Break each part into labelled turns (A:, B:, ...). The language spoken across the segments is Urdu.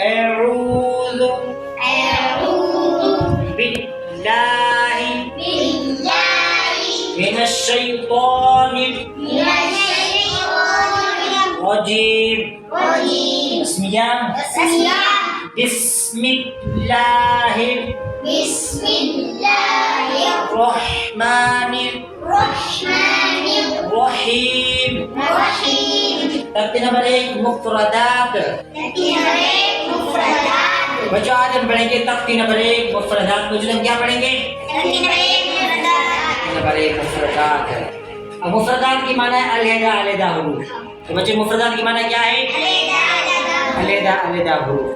A: أعوذ بالله من الشيطان الرجيم. بسم الله الرحمن الرحيم. ترتیب نمبر 1 مفردات. بچوں آج ہم پڑھیں گے ترتیب نمبر 1 مفردات. مجھے ہم کیا پڑھیں گے؟ ترتیب نمبر 1 مفردات. اب مفردات کی معنی ہے علیحدہ علیحدہ حروف. تو بچے مفردات کی معنی کیا ہے؟ علیحدہ علیحدہ حروف.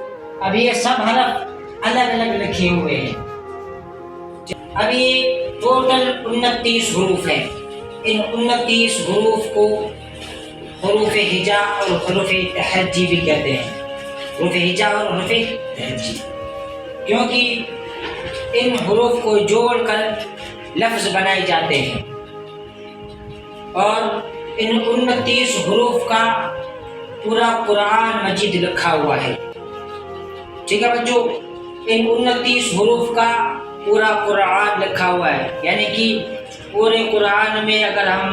A: اب یہ سب حرف الگ الگ لکھے ہوئے ہیں. اب یہ ٹوٹل 29 حروف ہیں. ان 29 حروف کو حروف ہجا اور حروف تحجی بھی کہتے ہیں. حروف ہجا اور حروف تحجی کیونکہ ان حروف کو جوڑ کر لفظ بنائے جاتے ہیں. اور ان 29 حروف کا پورا قرآن مجید لکھا ہوا ہے. ٹھیک ہے بچوں، ان 29 حروف کا پورا قرآن لکھا ہوا ہے. یعنی کہ پورے قرآن میں اگر ہم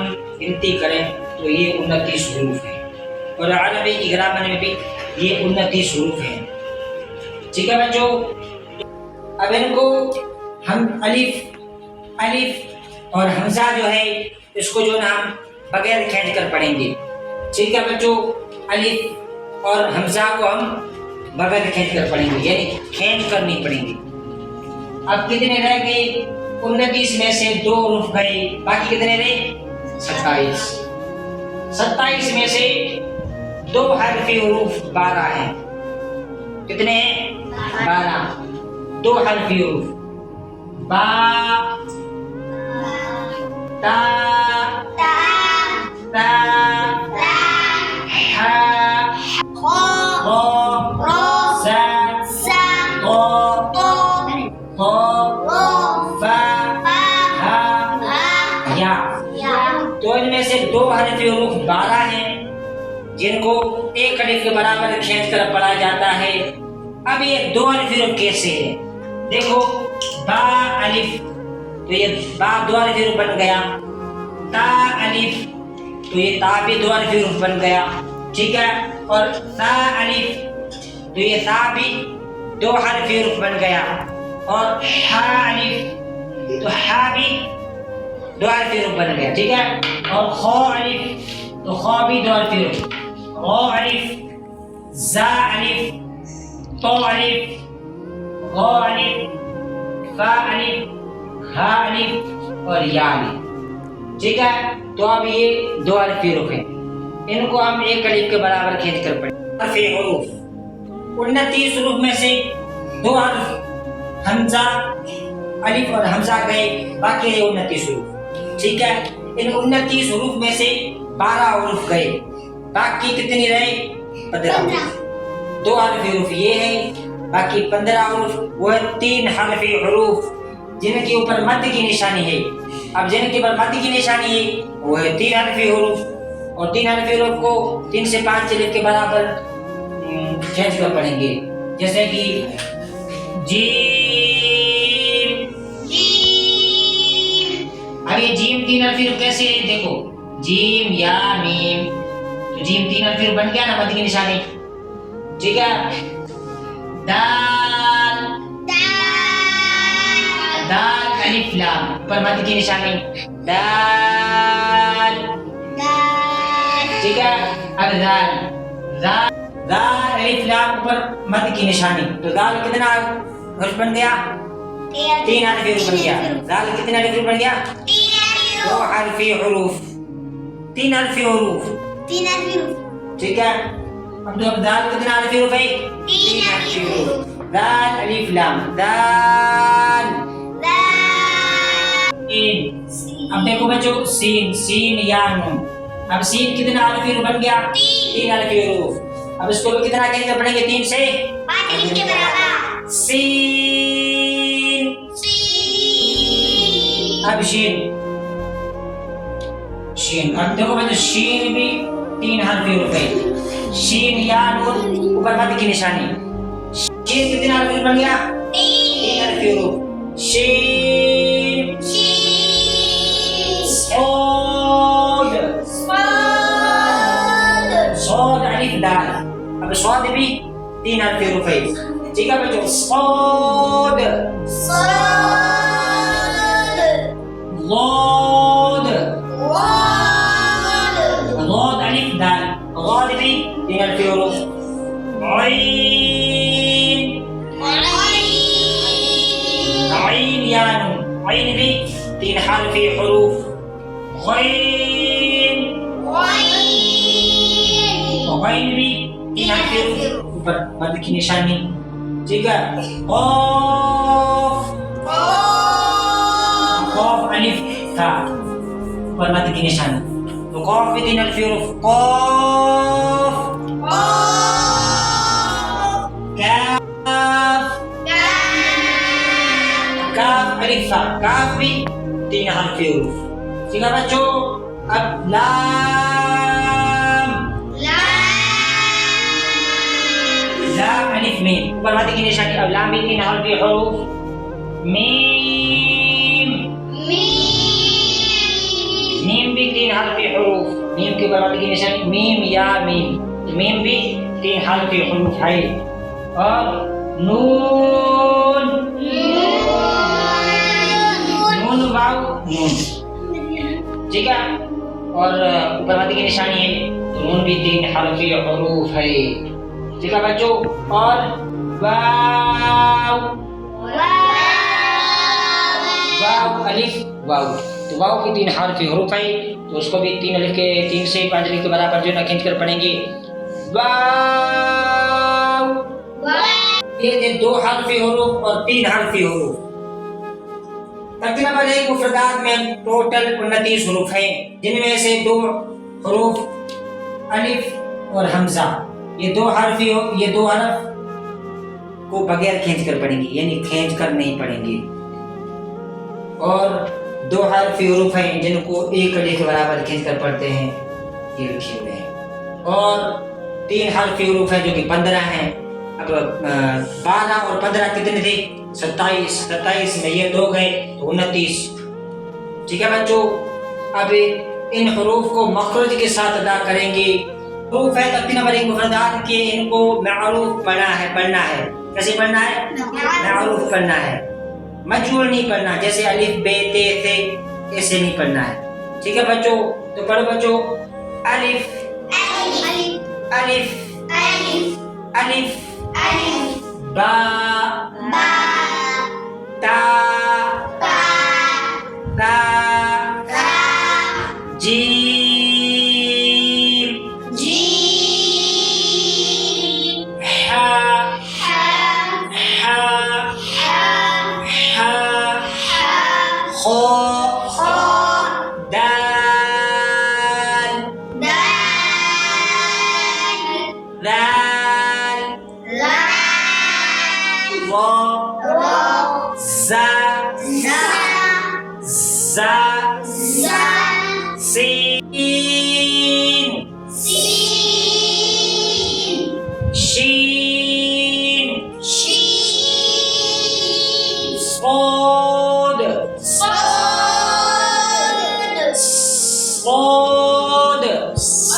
A: گنتی کریں تو یہ 29 حروف ہیں. اور عربی کی گرامر میں بھی یہ 29 حروف ہیں. ٹھیک ہے بچوں، اب ان کو ہم الف اور حمزہ جو ہے اس کو جو نا ہم بغیر کھینچ کر پڑھیں گے. ٹھیک ہے بچوں، الف اور حمزہ کو ہم بغیر کھینچ کر پڑھیں گے، یعنی کھینچ کر نہیں پڑھیں گے. اب کتنے رہ گئے؟ 29 میں سے 2 حروف گئے، باقی کتنے رہے؟ 27. 27 میں سے 2 حرفی حروف 12 ہیں. کتنے ہیں؟ 12. 2 حرفی حروف با، تا، تا، حا، خا، زا، تو ان میں سے 2 حرفی حروف 12 ہیں جن کو ایک الف کے برابر کھینچ کر پڑھا جاتا ہے. اب یہ 2 حرفی حروف کیسے ہیں؟ دیکھو، با الف تو یہ با 2 حرفی حروف بن گیا. تا الف تو یہ تا بھی 2 حرفی حروف بن گیا. ٹھیک ہے، اور تا الف تو یہ تا بھی 2 حرفی حروف بن گیا. اور ہا الف تو ہا بھی 2 حرفی حروف بن گیا. ٹھیک ہے، اور خا الف تو خا بھی 2 حرفی حروف. غا الف، زا الف، تو الف، غا الف، فا الف، ہا الف اور یا الف. ٹھیک ہے، تو اب یہ 2 حرفی حروف ہیں. ان کو ہم ایک الف کے برابر کھینچ کر پڑھیں. حرفی حروف 29 حروف میں سے 2 حرف حمزہ الف اور حمزہ گئے، باقی ہے 29 حروف. ٹھیک ہے، ان 29 حروف میں سے 12 حروف گئے، باقی کتنی رہے؟ 15 حروف. 2 حرفی حروف یہ ہے، باقی 15 حروف وہ 3 حرفی حروف جن کے اوپر مد کی نشانی ہے. اب جن کے اوپر مد کی نشانی ہے وہ ہے 3 حرفی حروف. اور 3 حرفی حروف کو 3 سے 5 الف کے برابر کھینچ کر پڑھیں گے. جیسے کہ جیم. اب یہ جیم 3 حرفی حروف کیسے ہے؟ دیکھو، جیم یا میم تو جیم 3 حرفی حروف بن گیا نا، مد کی نشانی. ٹھیک ہے، دال دال الف لام پر مد کی نشانی دال. ٹھیک ہے، اب دال الف لام پر مد کی نشانی. تو دال کتنا حرف بن گیا؟ 3 حرفی حروف بن گیا. دال کتنا حرف بن گیا؟ 2 حرفی حروف. 3 حرفی حروف. ٹھیک ہے، اب دال کتنا حرفی حروف ہے؟ 3 حرفی حروف. دال الف لام دال. اب دیکھو بچوں، سین یا نون. اب سین کتنا حرفی حروف بن گیا؟ 3 حرفی حروف. اب اس کو کتنا کہیں پڑھیں گے؟ 3 سے 5 کے برابر. سین. اب شین. اب دیکھو بچوں، شین بھی 3 حرفی حروف ہے. شین یا نون اوپر مد کی نشانی. شین کتنے حرف بن گیا؟ 3 حرف حروف. شین صاد صاد الف دال. اب صاد بھی 3 حرف حروف ہے. ٹھیک ہے بچوں. صاد ضاد ضاد الف دال. ضاد بھی 3 حرف حروف. عین عین یا نون. عین بھی 3 حرف حروف. غین غین بھی 3 حرف حروف. اوپر مد کی نشانی. ٹھیک ہے. قاف قاف الف تھا اوپر مد کی نشانی. تو قاف بھی 3 حرف حروف. قاف کاف کاف الف تھا. کاف بھی 3 حرف حروف. ٹھیک ہے بچوں. اب لام لام الف میم اوپر مد کی نشانی. اب لام بھی 3 حرف حروف. میم میم بھی 3 حرف حروف. میم کے اوپر مد کی نشانی. میم یا میم. میم بھی 3 حرف حروف ہے. اور نون نون واو نون. ٹھیک ہے. اور اوپر مد کی نشانی ہے. نون بھی 3 حرف حروف ہے. ٹھیک ہے بچوں. اور واو واو الف واو. تو واو کی 3 حرف حروف ہے. تو اس کو بھی 3 الف کے 3 سے 5 الف کے برابر جو ہے نا کھینچ کر پڑھیں گے. واو یہ 2 حرف حروف اور 3 حرف حروف. ترتیب نمبر 1 مفردات میں ٹوٹل 29 حروف ہیں جن میں سے 2 حروف الف اور حمزہ. یہ 2 حرف کو بغیر کھینچ کر پڑھیں گے یعنی کھینچ کر نہیں پڑھیں گے. اور 2 حرف حروف ہیں جن کو 1 الف کے برابر کھینچ کر پڑھتے ہیں. یہ لکھے ہوئے ہیں. اور 3 حرف حروف ہیں جو کہ 15 ہیں. اب 12 اور 15 کتنے تھے؟ 27. 27 میں یہ 2 گئے تو 29. ٹھیک ہے بچوں. اب ان حروف کو مخرج کے ساتھ ادا کریں گے. حروف ہے ترتیب نمبر 1 مفردات کے. ان کو معروف پڑھنا ہے. کیسے پڑھنا ہے؟ معروف پڑھنا ہے. مجهول نہیں پڑھنا. جیسے الف ب ت ث ایسے نہیں پڑھنا ہے. ٹھیک ہے بچوں. تو پڑھو بچوں. الف الف الف با تا تا جیم حا حا حا خو دال ذال زا زا سین شین صاد صاد ضاد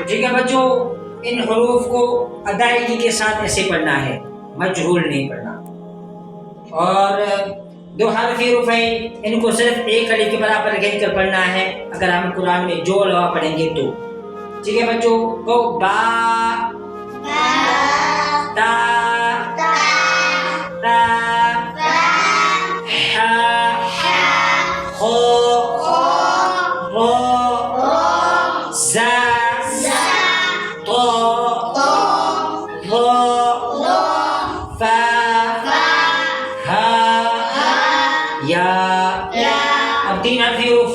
A: ٹھیک ہے بچوں. ان حروف کو ادائیگی کے ساتھ ایسے پڑھنا ہے. مجهول نہیں پڑھنا. اور 2 حرف حروف ہیں. ان کو صرف 1 الف کے برابر کھینچ کر پڑھنا ہے اگر ہم قرآن میں جو لوا پڑھیں گے تو. ٹھیک ہے بچوں، گو با تا تا ہا خو رو زا تو رو فا ہا یا۔ اب 3 حرفی حروف،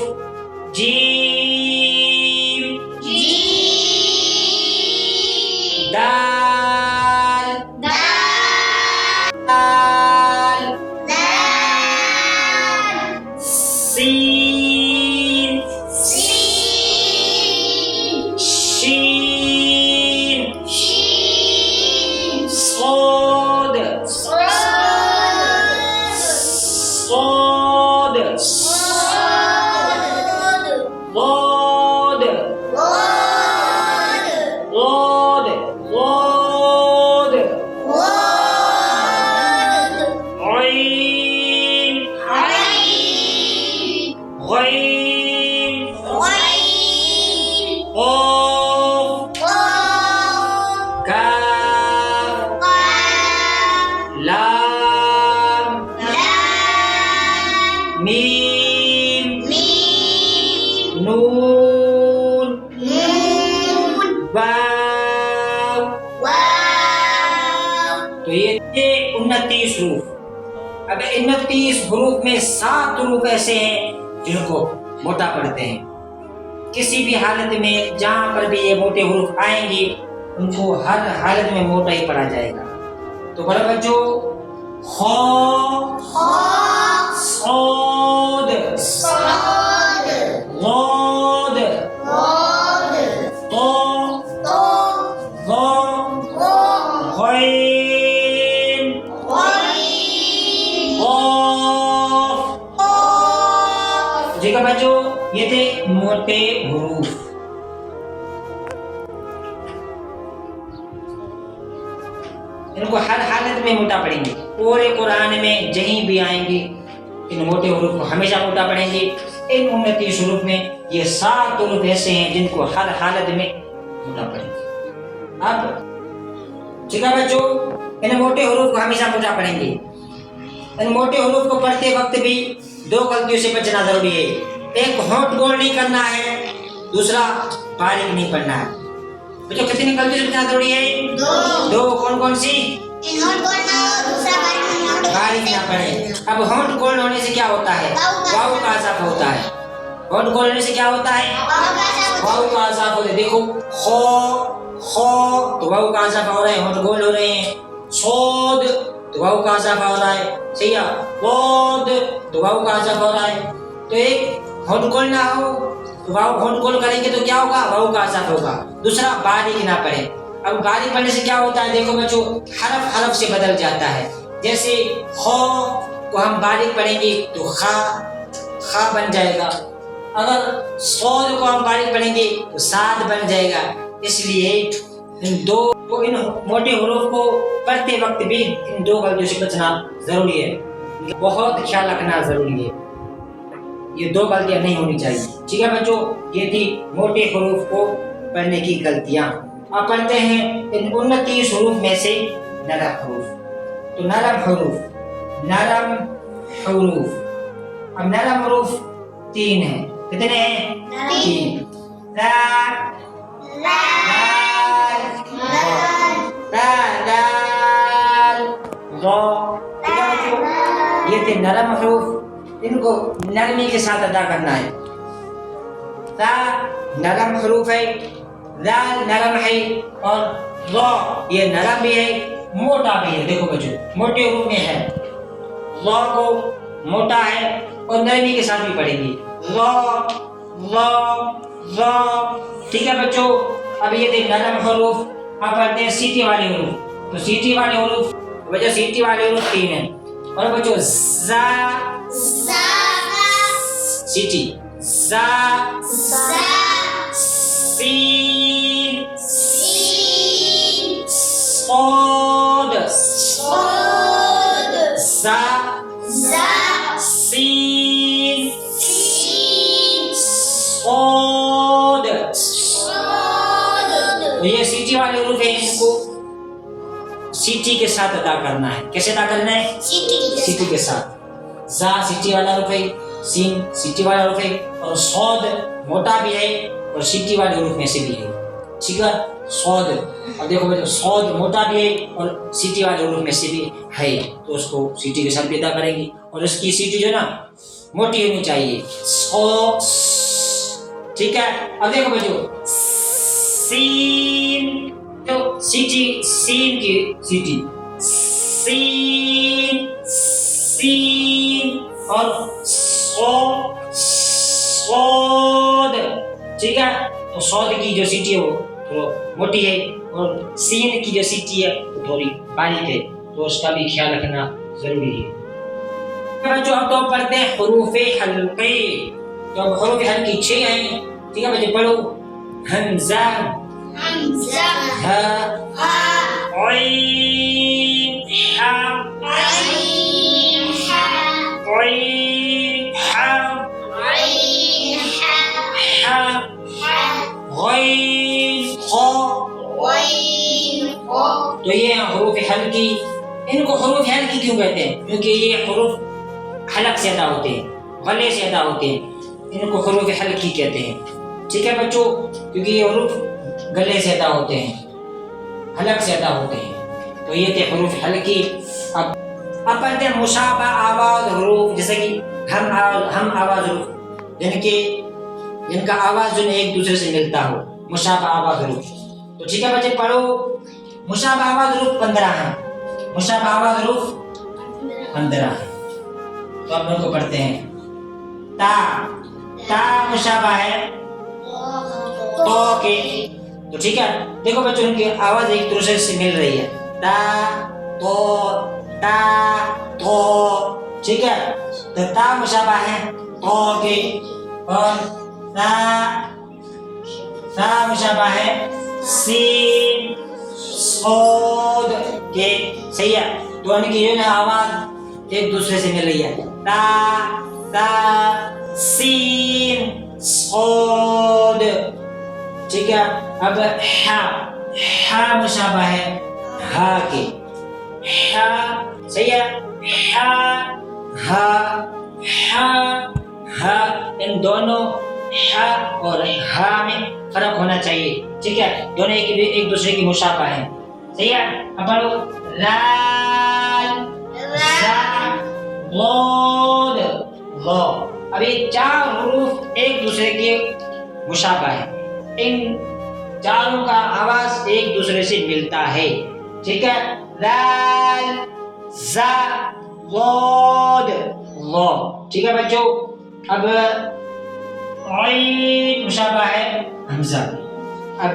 A: جیم دال دال سین شین صاد صاد ضاد ضاد ضاد عين غين قاف كاف لام ميم نون واو۔ تو یہ 29 حروف۔ اب 29 حروف میں 7 حروف ایسے ہیں جن کو موٹا پڑھتے ہیں۔ کسی بھی حالت میں جہاں پر بھی یہ موٹے حروف آئیں گی ان کو ہر حالت میں موٹا ہی پڑھا جائے گا۔ تو بڑے بچوں، خو صاد ضاد طا ظا غین قاف۔ ٹھیک ہے بچوں، یہ تھے موٹے حروف۔ ان کو ہر حالت میں موٹا پڑھیں گے۔ پورے قرآن میں جہیں بھی آئیں گے ان موٹے حروف کو ہمیشہ موٹا پڑھیں گے۔ ان 29 حروف میں یہ 7 حروف ایسے ہیں جن کو ہر حالت میں موٹا پڑھیں گے۔ اب ٹھیک ہے بچوں، ان موٹے حروف کو ہمیشہ موٹا پڑھیں گے۔ ان موٹے حروف کو پڑھتے وقت بھی 2 غلطیوں سے بچنا ضروری ہے۔ ایک ہونٹ گول نہیں کرنا ہے، دوسرا باریک نہیں پڑھنا ہے۔ بچوں کتنی غلطیوں سے بچنا ضروری ہے؟ 2 کون کون سی؟ باریک نہ پڑھے۔ اب ہونٹ گول ہونے سے کیا ہوتا ہے؟ واو کا اضافہ ہوتا ہے۔ ہونٹ گول ہونے سے کیا ہوتا ہے؟ واو کا اضافہ ہوتا ہے۔ دیکھو خو خو تو واو کا اضافہ ہو رہا ہے، ہونٹ گول ہو رہے ہیں۔ صاد تو واو کا اضافہ ہو رہا ہے، صحیح ہے۔ ضاد تو واو کا اضافہ ہو رہا ہے۔ تو ایک ہونٹ گول نہ ہو تو واو ہونٹ گول کریں گے تو کیا ہوگا؟ واو کا اضافہ ہوگا۔ دوسرا باریک نہ پڑھے۔ اب باریک پڑھنے سے کیا ہوتا ہے؟ دیکھو بچوں، حرف سے بدل جاتا ہے۔ جیسے خو کو ہم باریک پڑھیں گے تو خا بن جائے گا۔ اگر صاد کو ہم باریک پڑھیں گے تو صاد بن جائے گا۔ اس لیے ان موٹے حروف کو پڑھتے وقت بھی ان 2 غلطیوں سے بچنا ضروری ہے، بہت خیال رکھنا ضروری ہے۔ یہ 2 غلطیاں نہیں ہونی چاہیے۔ ٹھیک ہے بچوں، یہ تھی موٹے حروف کو پڑھنے کی غلطیاں۔ اب پڑھتے ہیں ان 29 حروف میں سے نرم حروف۔ تو نرم حروف اب نرم حروف 3 ہیں۔ کتنے ہیں؟ 3۔ را دال را۔ یہ تھے نرم حروف، ان کو نرمی کے ساتھ ادا کرنا ہے۔ تا نرم حروف ہے، دال نرم ہے، اور را یہ نرم بھی ہے موٹا بھی ہے۔ دیکھو بچوں، موٹے حروف میں ہے، را کو موٹا ہے اور نرمی کے ساتھ بھی پڑھیں گے، را را را۔ ٹھیک ہے بچوں، اب یہ تھے نرم حروف۔ اب پڑھتے ہیں سیٹی والے حروف۔ تو سیٹی والے حروف، بچوں سیٹی والے حروف 3 ہیں۔ اور بچوں زا سیٹی، زا سین صاد زا سین صاد تو یہ سیٹی والے حروف ہیں، ان کو سیٹی کے ساتھ ادا کرنا ہے. کیسے ادا کرنا ہے؟ سیٹی کے ساتھ. زا سیٹی والا حرف ہے، سین سیٹی والا حرف ہے، اور صاد موٹا بھی ہے اور سیٹی والے حروف میں سے بھی ہے. ٹھیک ہے، صاد. اب دیکھو بھائی، صاد موٹا بھی ہے اور سیٹی والے حروف میں سے بھی ہے، تو اس کو سیٹی کے ساتھ بھی ادا کریں گے. اور اس کی سیٹی جو ہے نا موٹی ہونی چاہیے. ٹھیک ہے. اب دیکھو بھائی، جو سین، جو سیٹی، سین کی سیٹی، سین سین، اور صاد. ٹھیک ہے، تو صاد کی جو سیٹی ہے وہ موٹی ہے اور سین کی جو سیٹی ہے وہ تھوڑی باریک ہے، تو اس کا بھی خیال رکھنا ضروری ہے. بچوں اب تو پڑھتے ہیں حروف حلقے. تو اب حروف حلقی 6 ہیں. ٹھیک ہے بچے، پڑھو. حمزہ، ہا، عین، حا، عین، حا، حا، غین، خا. تو یہ ہیں حروف حلقی. ان کو حروف حلقی کیوں کہتے ہیں؟ کیونکہ یہ حروف حلق سے ادا ہوتے ہیں، گلے سے ادا ہوتے ہیں، ان کو حروف حلقی کہتے ہیں. ٹھیک ہے بچوں، کیونکہ یہ حروف گلے سے ادا ہوتے ہیں، حلق سے ادا ہوتے ہیں، تو یہ تھے حروف حلقی. اب پڑھتے ہیں مشابہ آواز حروف، جیسے کہ ہم آواز حروف، جن کا آواز جو ایک دوسرے سے ملتا ہو، مشابہ آواز حروف. تو ٹھیک ہے بچے، پڑھو. مشابہ آواز حروف 15 ہیں. مشابہ آواز حروف 15 ہیں. تو اب ان کو پڑھتے ہیں. تا، تا مشابہ ہے تو کے. تو ٹھیک ہے، دیکھو بچوں، ان کی آواز ایک دوسرے سے مل رہی ہے. تا تو، تا تو. ٹھیک ہے، تو تا مشابہ ہے تو کے، اور تا، تا مشابہ ہے سین صاد کے. صحیح ہے، تو ان کی جو ہے آواز ایک دوسرے سے مل رہی ہے. تا، تا، سین صاد. ٹھیک ہے. اب حا، حا مشابہ ہے ہا کے. حا، صحیح ہے. حا، ہا، حا، ہا. ان دونوں حا اور ہا میں فرق ہونا چاہیے. ٹھیک ہے، دونوں ایک دوسرے کی مشابہ ہیں. صحیح ہے. اب پڑھو. لال، زا، ضاد، ظا. اب یہ 4 حروف ایک دوسرے کے مشابہ ہیں. ان چاروں کا آواز ایک دوسرے سے ملتا ہے. ٹھیک ہے. لال، زا، ضاد، ظا. ٹھیک ہے بچوں. اب عین مشابہ ہے حمزہ. اب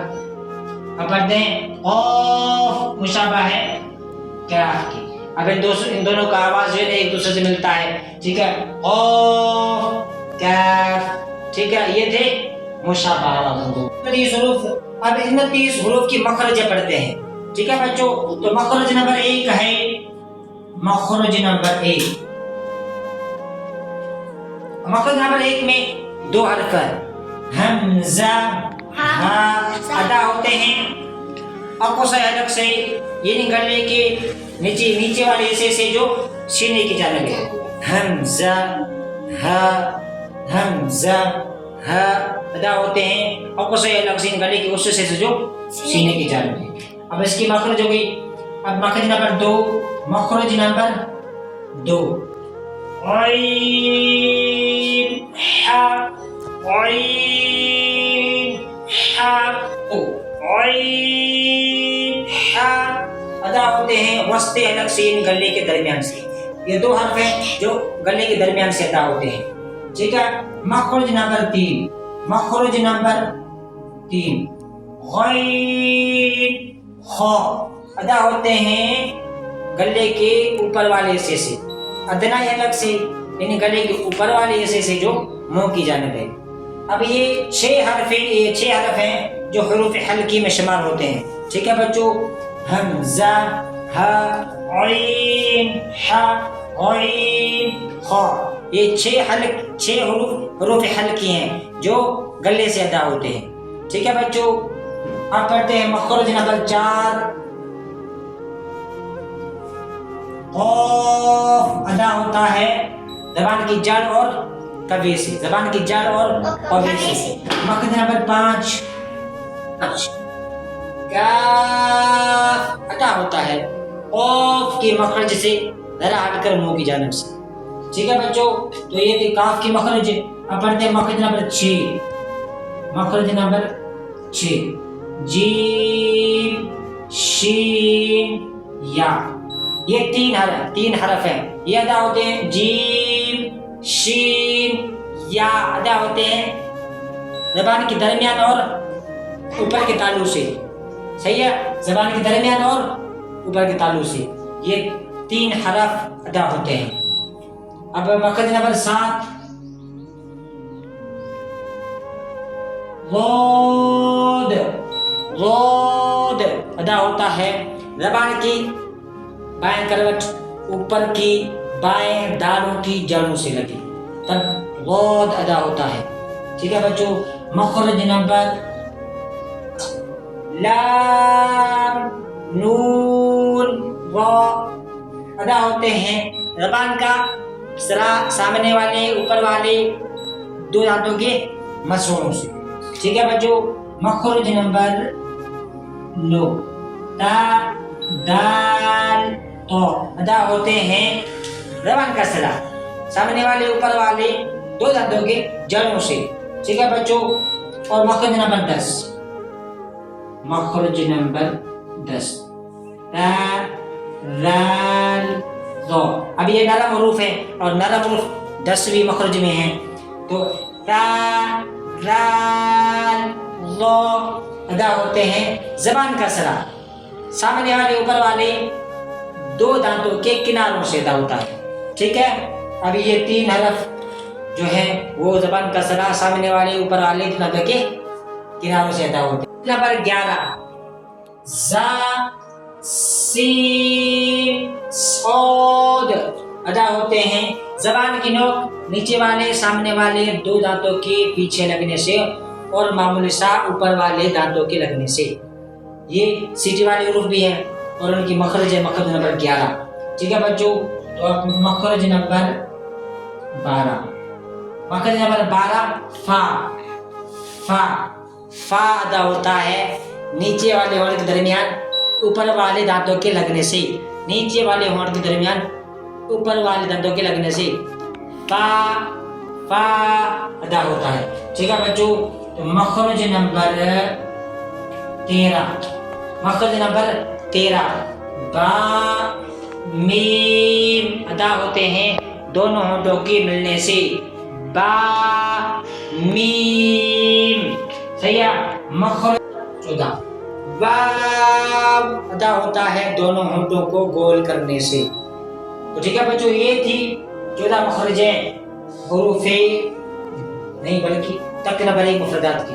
A: پڑھتے ہیں. قاف مشابہ ہے قاف کی. اب ان دونوں کا آواز جو ہے ایک دوسرے سے ملتا ہے. ٹھیک ہے. قاف، کاف. ٹھیک ہے، یہ تھے مشابہ آواز. 30 حروف. اب ان 30 حروف کی مخرج پڑھتے ہیں. ٹھیک ہے بچوں، تو مخرج نمبر 1 ہے. مخرج نمبر 1. مخرج نمبر 1 میں 2 حرف ہیں. حمزہ، ہا ادا ہوتے ہیں اقصی حلق سے، یعنی گلے کے نیچے والے حصے سے جو سینے کی جانب ہے. حمزہ، ہا، حمزہ، ہا ادا ہوتے ہیں اقصی حلق سے، گلے کے اس حصے سے جو سینے کی جانب ہے. اب اس کی مخرج ہو گئی. اب مخرج نمبر 2. مخرج نمبر 2. عین، حا، عین، حا، عین، حا ادا ہوتے ہیں وسط حلق سے، یعنی گلے کے درمیان سے. یہ 2 حرف ہیں جو گلے کے درمیان سے ادا ہوتے ہیں. ٹھیک ہے. مخرج نمبر 3. مخرج نمبر 3. غین، خا ادا ہوتے ہیں گلے کے اوپر والے حصے سے، ادنا حلق سے، یعنی گلے کے اوپر والے حصے سے جو منہ کی جانب ہے. اب یہ 6 حرف ہیں جو حروف حلقی میں شمار ہوتے ہیں. ٹھیک ہے بچوں. حمزہ، ہا، عین، حا، غین، خا. یہ 6 حروف حلقی ہیں جو گلے سے ادا ہوتے ہیں. ٹھیک ہے بچوں. اب پڑھتے ہیں مخرج نمبر 4. قاف ادا ہوتا ہے زبان کی جڑ اور قوی سے. زبان کی جڑ اور قوی سے. مخرج نمبر 5. کاف ادا ہوتا ہے قاف کی مخرج سے ذرا ہٹ کر منہ کی جانب سے. ٹھیک ہے بچوں, تو یہ تھی کاف کی مخرج. اب پڑھتے ہیں مخرج نمبر 6. مخرج نمبر 6. جیم شین یا. یہ تین حرف ہیں. یہ ادا ہوتے ہیں جیم شین یا. ادا ہوتے ہیں زبان کے درمیان اور اوپر کے تالو سے. صحیح ہے, زبان کے درمیان اور اوپر کے تالو سے یہ 3 حرف ادا ہوتے ہیں. اب مخرج نمبر 7. غود. غود ادا ہوتا ہے زبان کی بائیں کروٹ اوپر کی بائیں دانتوں کی جڑوں سے لگی, تب غود ادا ہوتا ہے. ٹھیک ہے بچوں. مخرج نمبر لام نون وا ادا ہوتے ہیں زبان کا سامنے والے اوپر والے 2 دانتوں کے مسوڑوں سے. ٹھیک ہے بچوں. مخرج نمبر 9. تا دال تو ادا ہوتے ہیں زبان کا سرا سامنے والے اوپر والے 2 دانتوں کے جڑوں سے. ٹھیک ہے بچوں. اور مخرج نمبر 10. مخرج نمبر 10. تا ذال ذو. اب یہ نرم حروف ہیں اور نرم حروف 10ویں مخرج میں ہیں. تو تا ذال ذو ادا ہوتے ہیں زبان کا سرا سامنے والے اوپر والے 2 دانتوں کے کناروں سے ادا ہوتا ہے. ٹھیک ہے. اب یہ 3 حرف جو ہیں وہ زبان کا سرا سامنے والے اوپر والے 2 دانتوں کے کناروں سے ادا ہوتے ہیں. نمبر 11. زا سین صاد ادا ہوتے ہیں زبان کی نوک نیچے والے سامنے والے 2 دانتوں کے پیچھے لگنے سے اور معمولی سا اوپر والے دانتوں کے لگنے سے. یہ سیٹی والے حروف بھی ہیں اور ان کی مخرج ہے مخرج نمبر 11. ٹھیک ہے بچوں. تو اب مخرج نمبر 12. مخرج نمبر 12. فا. فا فا ادا ہوتا ہے نیچے والے ہونٹ کے درمیان اوپر والے دانتوں کے لگنے سے. نیچے والے ہونٹ کے درمیان اوپر والے دانتوں کے لگنے سے فا فا ادا ہوتا ہے. ٹھیک ہے بچوں. تو مخرج نمبر 13. مخرج نمبر 13. با میم ادا ہوتے ہیں دونوں ہونٹوں کے ملنے سے. با میم. صحیح ہے. مخرج 14. واو ادا ہوتا ہے دونوں ہونٹوں کو گول کرنے سے. تو ٹھیک ہے بچوں, یہ تھی 14 مخرجیں حروف نہیں بلکہ تک نمبر 1 مفردات کی.